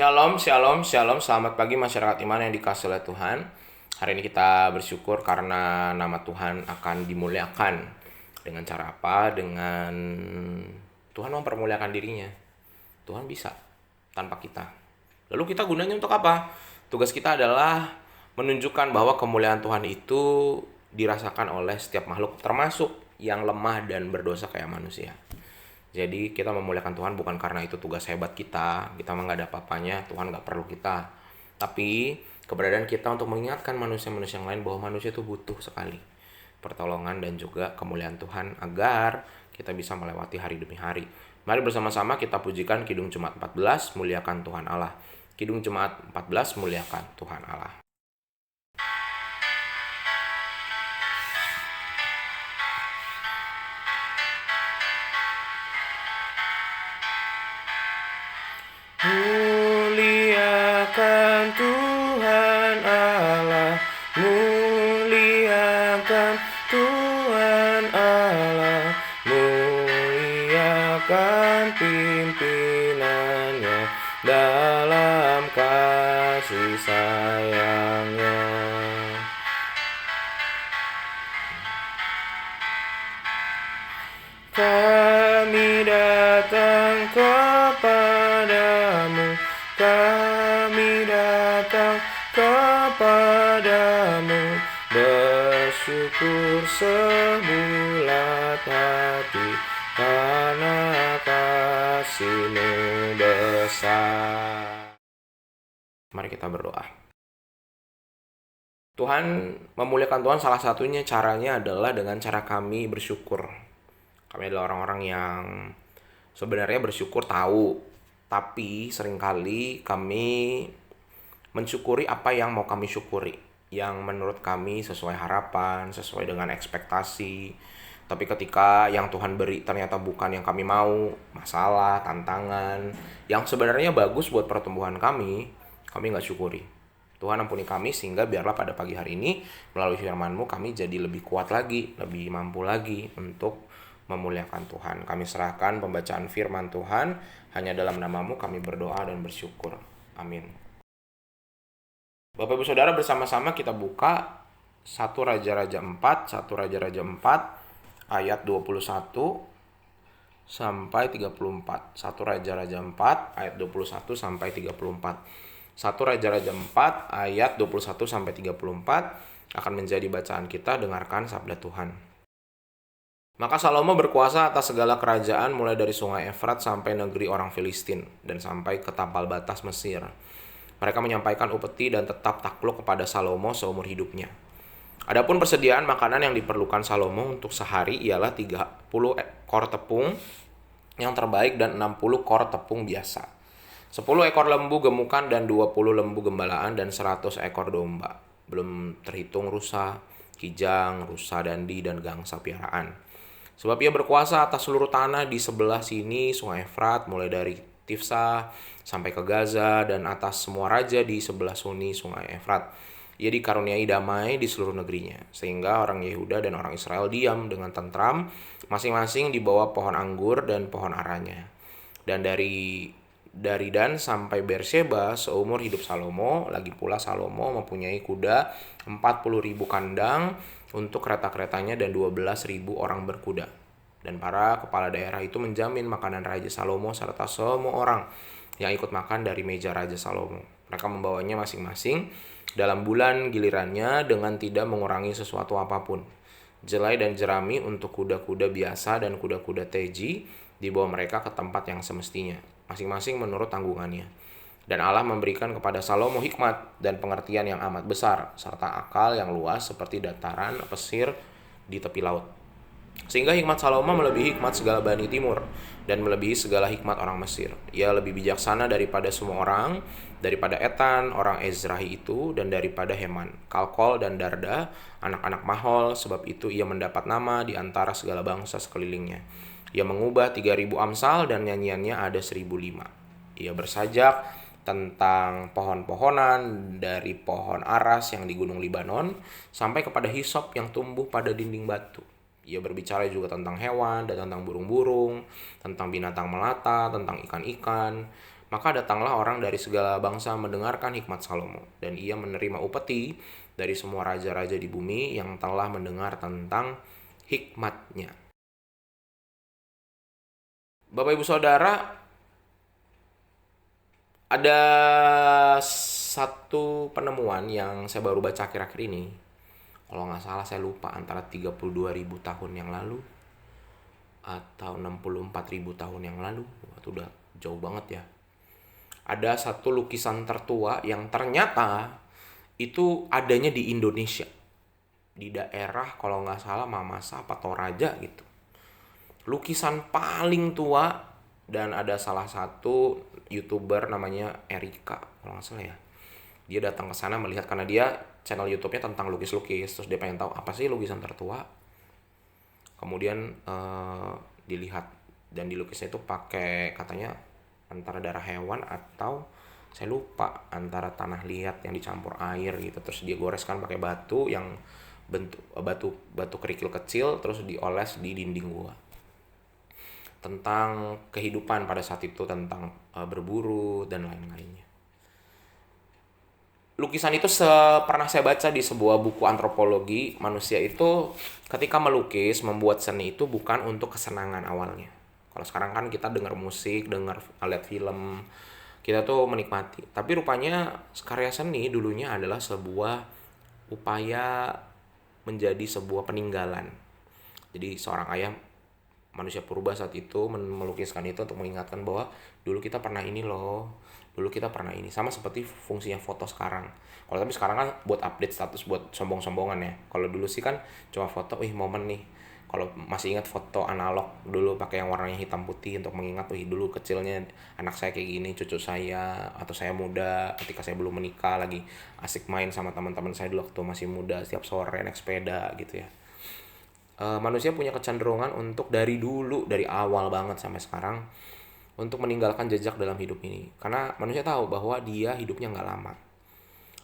Shalom, shalom, shalom. Selamat pagi masyarakat iman yang dikasihi oleh Tuhan. Hari ini kita bersyukur karena nama Tuhan akan dimuliakan. Dengan cara apa? Dengan Tuhan mempermuliakan dirinya. Tuhan bisa tanpa kita. Lalu kita gunanya untuk apa? Tugas kita adalah menunjukkan bahwa kemuliaan Tuhan itu dirasakan oleh setiap makhluk, termasuk yang lemah dan berdosa kayak manusia. Jadi kita memuliakan Tuhan bukan karena itu tugas hebat kita mah nggak ada apa-apanya, Tuhan nggak perlu kita. Tapi keberadaan kita untuk mengingatkan manusia-manusia yang lain bahwa manusia itu butuh sekali pertolongan dan juga kemuliaan Tuhan agar kita bisa melewati hari demi hari. Mari bersama-sama kita pujikan Kidung Jemaat 14, muliakan Tuhan Allah. Kidung Jemaat 14, muliakan Tuhan Allah. Muliakan Tuhan Allah, muliakan Tuhan Allah, muliakan pimpinannya dalam kasih sayangnya. Kami datang kepadamu, kami datang kepadamu, bersyukur sebulat hati karena kasih-Mu besar. Mari kita berdoa. Tuhan, memuliakan Tuhan salah satunya caranya adalah dengan cara kami bersyukur. Kami adalah orang-orang yang sebenarnya bersyukur tahu, tapi seringkali kami mensyukuri apa yang mau kami syukuri, yang menurut kami sesuai harapan, sesuai dengan ekspektasi. Tapi ketika yang Tuhan beri ternyata bukan yang kami mau, masalah, tantangan, yang sebenarnya bagus buat pertumbuhan kami nggak syukuri. Tuhan ampuni kami sehingga biarlah pada pagi hari ini melalui firman-Mu kami jadi lebih kuat lagi, lebih mampu lagi untuk memuliakan Tuhan. Kami serahkan pembacaan firman Tuhan, hanya dalam nama-Mu kami berdoa dan bersyukur. Amin. Bapak Ibu Saudara, bersama-sama kita buka 1 Raja-Raja 4, 1 Raja-Raja 4 ayat 21 sampai 34. 1 Raja-Raja 4 ayat 21 sampai 34. 1 Raja-Raja 4 ayat 21 sampai 34 akan menjadi bacaan kita. Dengarkan sabda Tuhan. Maka Salomo berkuasa atas segala kerajaan mulai dari sungai Efrat sampai negeri orang Filistin dan sampai ke tapal batas Mesir. Mereka menyampaikan upeti dan tetap takluk kepada Salomo seumur hidupnya. Adapun persediaan makanan yang diperlukan Salomo untuk sehari ialah 30 ekor tepung yang terbaik dan 60 kor tepung biasa. 10 ekor lembu gemukan dan 20 lembu gembalaan dan 100 ekor domba. Belum terhitung rusa, kijang, rusa dandi dan gangsa piaraan. Sebab ia berkuasa atas seluruh tanah di sebelah sini sungai Efrat, mulai dari Tifsa sampai ke Gaza, dan atas semua raja di sebelah sini sungai Efrat. Ia dikaruniai damai di seluruh negerinya, sehingga orang Yehuda dan orang Israel diam dengan tentram, masing-masing di bawah pohon anggur dan pohon aranya. Dan dari Dan sampai Beersheba seumur hidup Salomo, lagi pula Salomo mempunyai kuda 40.000 kandang untuk kereta-keretanya dan 12.000 orang berkuda. Dan para kepala daerah itu menjamin makanan Raja Salomo serta semua orang yang ikut makan dari meja Raja Salomo. Mereka membawanya masing-masing dalam bulan gilirannya dengan tidak mengurangi sesuatu apapun. Jelai dan jerami untuk kuda-kuda biasa dan kuda-kuda teji dibawa mereka ke tempat yang semestinya, masing-masing menurut tanggungannya. Dan Allah memberikan kepada Salomo hikmat dan pengertian yang amat besar, serta akal yang luas seperti dataran pesir di tepi laut. Sehingga hikmat Salomo melebihi hikmat segala Bani Timur, dan melebihi segala hikmat orang Mesir. Ia lebih bijaksana daripada semua orang, daripada Etan, orang Ezrahi itu, dan daripada Heman, Kalkol, dan Darda, anak-anak Mahol. Sebab itu ia mendapat nama di antara segala bangsa sekelilingnya. Ia mengubah 3.000 amsal, dan nyanyiannya ada 1.005. Ia bersajak tentang pohon-pohonan dari pohon aras yang di gunung Libanon sampai kepada hisop yang tumbuh pada dinding batu. Ia berbicara juga tentang hewan dan tentang burung-burung, tentang binatang melata, tentang ikan-ikan. Maka datanglah orang dari segala bangsa mendengarkan hikmat Salomo, dan ia menerima upeti dari semua raja-raja di bumi yang telah mendengar tentang hikmatnya. Bapak Ibu Saudara, ada satu penemuan yang saya baru baca akhir-akhir ini. Kalau nggak salah saya lupa antara 32.000 tahun yang lalu atau 64.000 tahun yang lalu. Itu udah jauh banget ya. Ada satu lukisan tertua yang ternyata itu adanya di Indonesia. Di daerah kalau nggak salah Mamasa apa Toraja gitu. Lukisan paling tua, dan ada salah satu YouTuber namanya Erika kalau nggak salah ya. Dia datang ke sana melihat karena dia channel YouTube-nya tentang lukis-lukis, terus dia pengen tahu apa sih lukisan tertua. Kemudian dilihat, dan di lukisnya itu pakai katanya antara darah hewan atau saya lupa antara tanah liat yang dicampur air gitu, terus dia goreskan pakai batu yang bentuk batu kerikil kecil, terus dioles di dinding gua. Tentang kehidupan pada saat itu, tentang berburu dan lain-lainnya. Lukisan itu pernah saya baca di sebuah buku antropologi, manusia itu ketika melukis, membuat seni itu bukan untuk kesenangan awalnya. Kalau sekarang kan kita dengar musik, lihat film, kita tuh menikmati. Tapi rupanya karya seni dulunya adalah sebuah upaya menjadi sebuah peninggalan. Jadi seorang ayah, manusia purba saat itu melukiskan itu untuk mengingatkan bahwa dulu kita pernah ini loh, dulu kita pernah ini. Sama seperti fungsinya foto sekarang. Kalau tapi sekarang kan buat update status, buat sombong-sombongan ya. Kalau dulu sih kan cuma foto, momen nih. Kalau masih ingat foto analog dulu pakai yang warnanya hitam putih untuk mengingat, dulu kecilnya anak saya kayak gini, cucu saya, atau saya muda ketika saya belum menikah lagi asik main sama teman-teman saya dulu waktu masih muda, setiap sore naik sepeda gitu ya. Manusia punya kecenderungan untuk dari dulu, dari awal banget sampai sekarang, untuk meninggalkan jejak dalam hidup ini. Karena manusia tahu bahwa dia hidupnya nggak lama.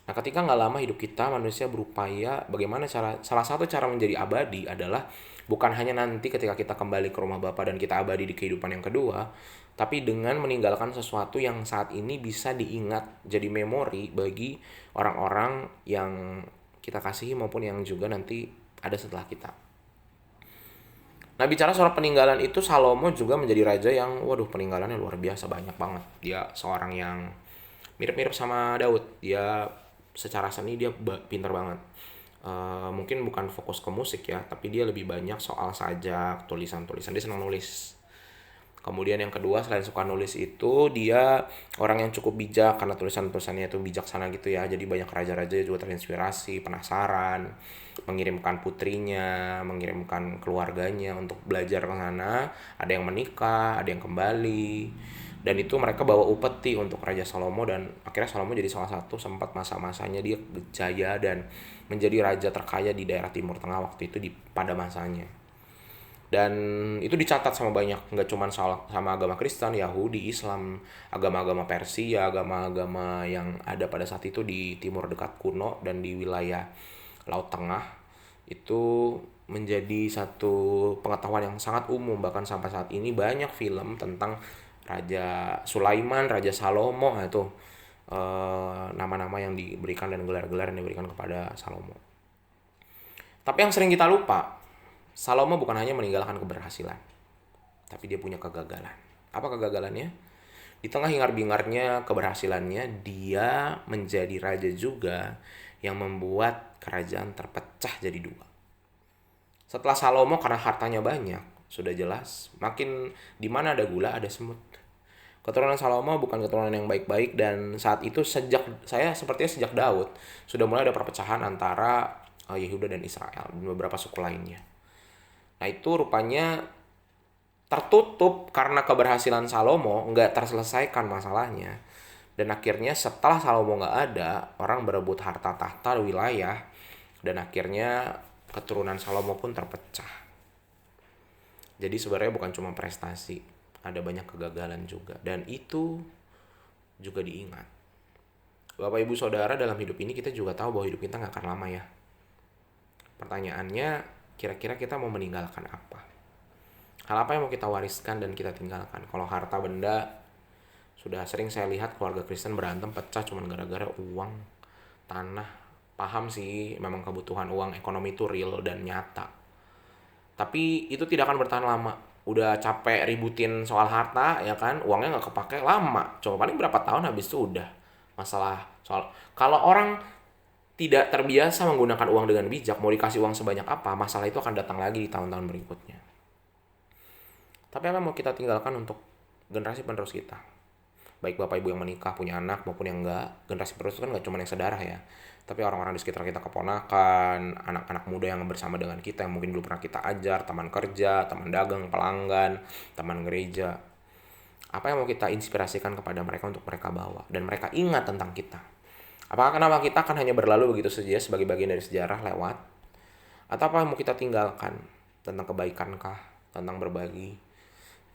Nah, ketika nggak lama hidup kita, manusia berupaya bagaimana salah satu cara menjadi abadi adalah bukan hanya nanti ketika kita kembali ke rumah Bapa dan kita abadi di kehidupan yang kedua, tapi dengan meninggalkan sesuatu yang saat ini bisa diingat, jadi memori bagi orang-orang yang kita kasihi maupun yang juga nanti ada setelah kita. Nah, bicara soal peninggalan itu, Salomo juga menjadi raja yang, waduh, peninggalannya luar biasa, banyak banget. Dia seorang yang mirip-mirip sama Daud. Dia secara seni dia pintar banget. Mungkin bukan fokus ke musik ya, tapi dia lebih banyak soal sajak, tulisan-tulisan. Dia senang nulis. Kemudian yang kedua, selain suka nulis itu, dia orang yang cukup bijak karena tulisan-tulisannya itu bijaksana gitu ya. Jadi banyak raja-raja juga terinspirasi, penasaran, mengirimkan putrinya, mengirimkan keluarganya untuk belajar ke sana. Ada yang menikah, ada yang kembali. Dan itu mereka bawa upeti untuk Raja Salomo, dan akhirnya Salomo jadi salah satu, sempat masa-masanya dia berjaya dan menjadi raja terkaya di daerah Timur Tengah waktu itu pada masanya. Dan itu dicatat sama banyak, nggak cuma sama agama Kristen, Yahudi, Islam, agama-agama Persia, agama-agama yang ada pada saat itu di timur dekat kuno dan di wilayah Laut Tengah. Itu menjadi satu pengetahuan yang sangat umum, bahkan sampai saat ini banyak film tentang Raja Sulaiman, Raja Salomo. Nah itu nama-nama yang diberikan dan gelar-gelar yang diberikan kepada Salomo. Tapi yang sering kita lupa, Salomo bukan hanya meninggalkan keberhasilan, tapi dia punya kegagalan. Apa kegagalannya? Di tengah hingar-bingarnya keberhasilannya, dia menjadi raja juga yang membuat kerajaan terpecah jadi dua. Setelah Salomo, karena hartanya banyak, sudah jelas, makin di mana ada gula ada semut. Keturunan Salomo bukan keturunan yang baik-baik, dan saat itu sepertinya sejak Daud sudah mulai ada perpecahan antara Yehuda dan Israel dan beberapa suku lainnya. Nah itu rupanya tertutup karena keberhasilan Salomo, nggak terselesaikan masalahnya. Dan akhirnya setelah Salomo nggak ada, orang berebut harta tahta wilayah, dan akhirnya keturunan Salomo pun terpecah. Jadi sebenarnya bukan cuma prestasi, ada banyak kegagalan juga, dan itu juga diingat. Bapak Ibu Saudara, dalam hidup ini kita juga tahu bahwa hidup kita nggak akan lama ya. Pertanyaannya, kira-kira kita mau meninggalkan apa? Hal apa yang mau kita wariskan dan kita tinggalkan? Kalau harta benda Sudah sering saya lihat keluarga Kristen berantem pecah cuman gara-gara uang, tanah. Paham sih, memang kebutuhan uang ekonomi itu real dan nyata. Tapi itu tidak akan bertahan lama. Udah capek ributin soal harta, ya kan? Uangnya nggak kepake lama. Coba paling berapa tahun habis itu udah. Masalah soal kalau orang tidak terbiasa menggunakan uang dengan bijak, mau dikasih uang sebanyak apa, masalah itu akan datang lagi di tahun-tahun berikutnya. Tapi apa yang mau kita tinggalkan untuk generasi penerus kita? Baik bapak ibu yang menikah, punya anak, maupun yang enggak. Generasi penerus itu kan nggak cuma yang sedarah ya. Tapi orang-orang di sekitar kita, keponakan, anak-anak muda yang bersama dengan kita, yang mungkin dulu pernah kita ajar, teman kerja, teman dagang, pelanggan, teman gereja. Apa yang mau kita inspirasikan kepada mereka untuk mereka bawa? Dan mereka ingat tentang kita. Apakah nama kita akan hanya berlalu begitu saja sebagai bagian dari sejarah lewat? Atau apa yang mau kita tinggalkan? Tentang kebaikankah? Tentang berbagi?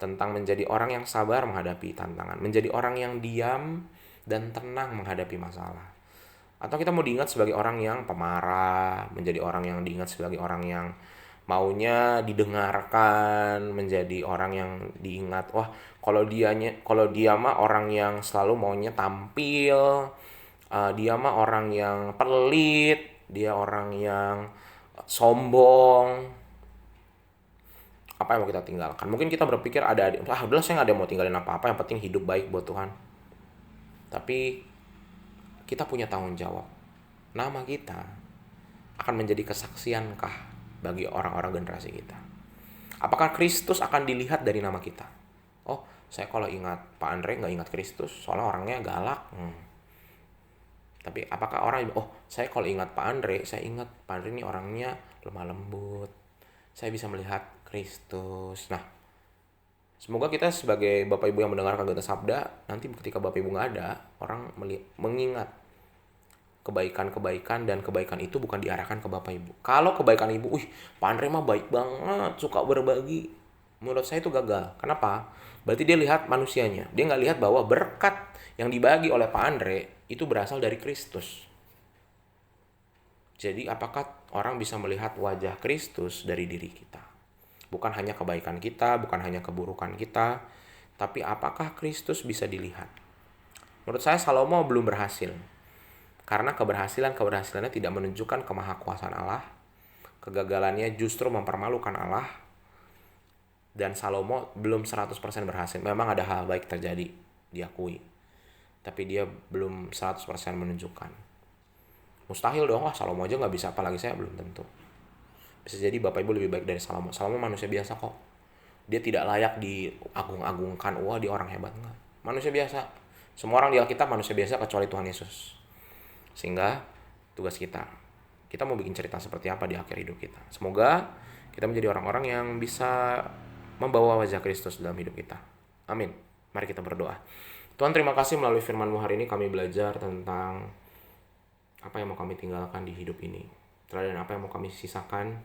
Tentang menjadi orang yang sabar menghadapi tantangan? Menjadi orang yang diam dan tenang menghadapi masalah? Atau kita mau diingat sebagai orang yang pemarah? Menjadi orang yang diingat sebagai orang yang maunya didengarkan, menjadi orang yang diingat, wah kalau dia mah orang yang selalu maunya tampil, dia mah orang yang pelit, dia orang yang sombong. Apa yang mau kita tinggalkan? Mungkin kita berpikir udahlah saya nggak ada mau tinggalin apa-apa, yang penting hidup baik buat Tuhan. Tapi kita punya tanggung jawab. Nama kita akan menjadi kesaksiankah bagi orang-orang generasi kita? Apakah Kristus akan dilihat dari nama kita? Oh, saya kalau ingat Pak Andre nggak ingat Kristus, soalnya orangnya galak. Tapi apakah orang, saya kalau ingat Pak Andre, saya ingat Pak Andre ini orangnya lemah lembut. Saya bisa melihat Kristus. Nah, semoga kita sebagai Bapak Ibu yang mendengarkan Gata Sabda, nanti ketika Bapak Ibu nggak ada, orang mengingat kebaikan-kebaikan, dan kebaikan itu bukan diarahkan ke Bapak Ibu. Kalau kebaikan Ibu, Pak Andre mah baik banget, suka berbagi. Menurut saya itu gagal. Kenapa? Berarti dia lihat manusianya. Dia nggak lihat bahwa berkat yang dibagi oleh Pak Andre itu berasal dari Kristus. Jadi apakah orang bisa melihat wajah Kristus dari diri kita? Bukan hanya kebaikan kita, bukan hanya keburukan kita, tapi apakah Kristus bisa dilihat? Menurut saya Salomo belum berhasil. Karena keberhasilannya tidak menunjukkan kemahakuasaan Allah. Kegagalannya justru mempermalukan Allah. Dan Salomo belum 100% berhasil. Memang ada hal baik terjadi, diakui. Tapi dia belum 100% menunjukkan. Mustahil dong, Salomo aja gak bisa, apalagi saya, belum tentu. Bisa jadi Bapak Ibu lebih baik dari Salomo. Salomo manusia biasa kok. Dia tidak layak diagung-agungkan, wah dia orang hebat. Enggak. Manusia biasa. Semua orang di Alkitab manusia biasa kecuali Tuhan Yesus. Sehingga tugas kita mau bikin cerita seperti apa di akhir hidup kita. Semoga kita menjadi orang-orang yang bisa membawa wajah Kristus dalam hidup kita. Amin. Mari kita berdoa. Tuhan, terima kasih melalui firman-Mu hari ini kami belajar tentang apa yang mau kami tinggalkan di hidup ini. Dan apa yang mau kami sisihkan,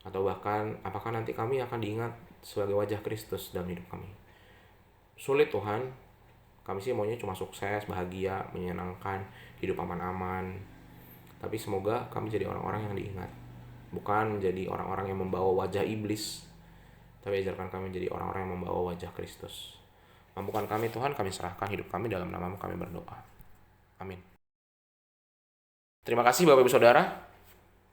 atau bahkan apakah nanti kami akan diingat sebagai wajah Kristus dalam hidup kami. Sulit Tuhan, kami sih maunya cuma sukses, bahagia, menyenangkan, hidup aman-aman. Tapi semoga kami jadi orang-orang yang diingat. Bukan menjadi orang-orang yang membawa wajah iblis, tapi ajarkan kami menjadi orang-orang yang membawa wajah Kristus. Mampukan kami Tuhan, kami serahkan hidup kami dalam nama-Mu, kami berdoa. Amin. Terima kasih Bapak Ibu Saudara.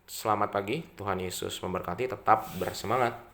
Selamat pagi, Tuhan Yesus memberkati, tetap bersemangat.